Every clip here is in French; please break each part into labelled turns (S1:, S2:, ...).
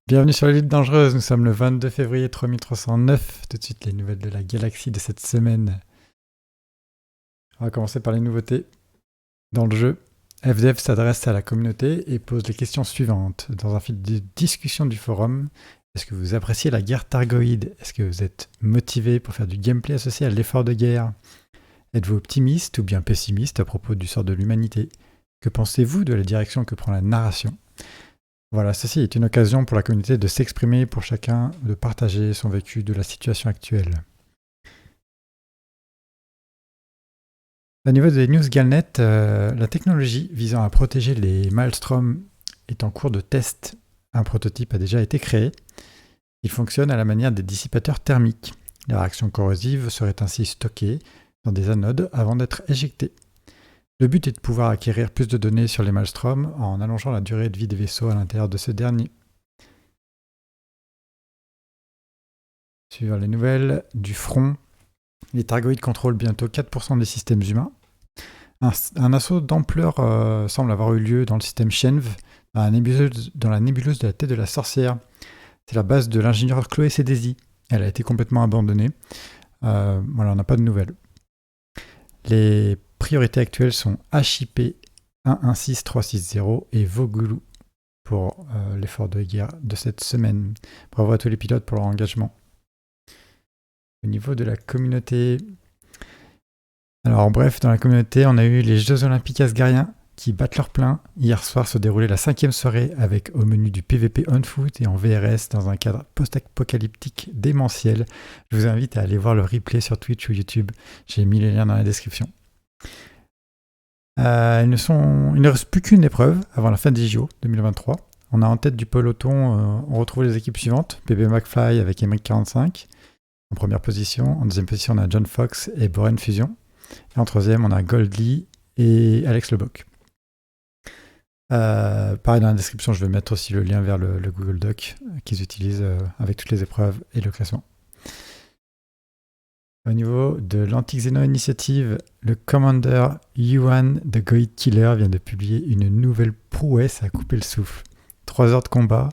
S1: Bienvenue sur l'île dangereuse, nous sommes le 22 février 3309. Tout de suite les nouvelles de la galaxie de cette semaine. On va commencer par les nouveautés. Dans le jeu, FDF s'adresse à la communauté et pose les questions suivantes. Dans un fil de discussion du forum, est-ce que vous appréciez la guerre targoïde? Est-ce que vous êtes motivé pour faire du gameplay associé à l'effort de guerre? Êtes-vous optimiste ou bien pessimiste à propos du sort de l'humanité? Que pensez-vous de la direction que prend la narration? Voilà, ceci est une occasion pour la communauté de s'exprimer, pour chacun de partager son vécu de la situation actuelle. Au niveau des news Galnet, la technologie visant à protéger les Maelstrom est en cours de test. Un prototype a déjà été créé. Il fonctionne à la manière des dissipateurs thermiques. Les réactions corrosives seraient ainsi stockées dans des anodes avant d'être éjectées. Le but est de pouvoir acquérir plus de données sur les Maelstrom en allongeant la durée de vie des vaisseaux à l'intérieur de ce dernier. Suivant les nouvelles du front, les Targoïdes contrôlent bientôt 4% des systèmes humains. Un assaut d'ampleur semble avoir eu lieu dans le système Shenv, dans la nébuleuse de la tête de la sorcière. C'est la base de l'ingénieur Chloé Cédési. Elle a été complètement abandonnée. Voilà, on n'a pas de nouvelles. Les priorités actuelles sont HIP 116360 et Vogulu pour l'effort de guerre de cette semaine. Bravo à tous les pilotes pour leur engagement. Au niveau de la communauté, alors bref, dans la communauté, on a eu les Jeux Olympiques asgariens qui battent leur plein. Hier soir se déroulait la 5e soirée avec au menu du PVP on foot et en VRS dans un cadre post-apocalyptique démentiel. Je vous invite à aller voir le replay sur Twitch ou YouTube. J'ai mis les liens dans la description. Il ne reste plus qu'une épreuve avant la fin des JO 2023. On a en tête du peloton, on retrouve les équipes suivantes. PB McFly avec MX45 en première position. En deuxième position, on a John Fox et Boren Fusion. Et en troisième, on a Goldly et Alex Lebock. Pareil, dans la description, je vais mettre aussi le lien vers le Google Doc qu'ils utilisent avec toutes les épreuves et le classement. Au niveau de l'Anti-Xeno Initiative, le Commander Yuan de Goïd Killer vient de publier une nouvelle prouesse à couper le souffle. 3 heures de combat,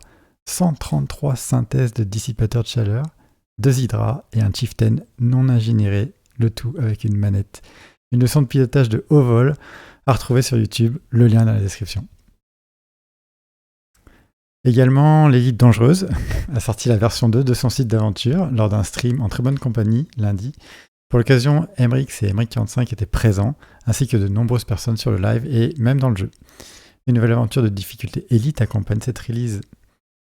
S1: 133 synthèses de dissipateurs de chaleur, 2 hydras et un chieftain non ingénieré, le tout avec une manette. Une leçon de pilotage de haut vol à retrouver sur YouTube, le lien dans la description. Également, l'élite dangereuse a sorti la version 2 de son site d'aventure lors d'un stream en très bonne compagnie lundi. Pour l'occasion, Emrix et Emrix45 étaient présents, ainsi que de nombreuses personnes sur le live et même dans le jeu. Une nouvelle aventure de difficulté élite accompagne cette release.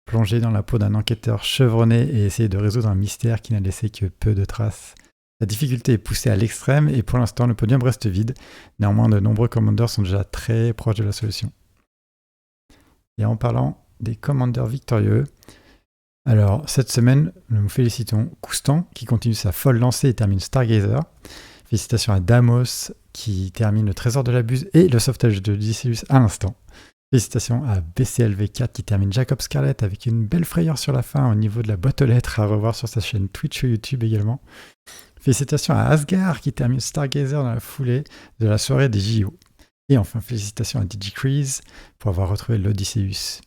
S1: Plonger dans la peau d'un enquêteur chevronné et essayer de résoudre un mystère qui n'a laissé que peu de traces. La difficulté est poussée à l'extrême et pour l'instant le podium reste vide. Néanmoins, de nombreux commandeurs sont déjà très proches de la solution. Et en parlant des commandeurs victorieux, alors cette semaine, nous félicitons Koustan qui continue sa folle lancée et termine Stargazer. Félicitations à Damos qui termine le Trésor de la Buse et le sauvetage de Odysseus à l'instant. Félicitations à BCLV4 qui termine Jacob Scarlett avec une belle frayeur sur la fin au niveau de la boîte aux lettres à revoir sur sa chaîne Twitch ou YouTube également. Félicitations à Asgard qui termine Stargazer dans la foulée de la soirée des JO. Et enfin, félicitations à DigiCrease pour avoir retrouvé l'Odysseus.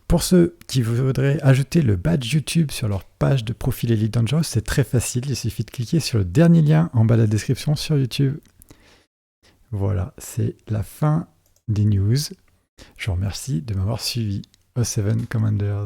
S1: Pour ceux qui voudraient ajouter le badge YouTube sur leur page de profil Elite Dangerous, c'est très facile, il suffit de cliquer sur le dernier lien en bas de la description sur YouTube. Voilà, c'est la fin des news. Je vous remercie de m'avoir suivi. O7 Commanders.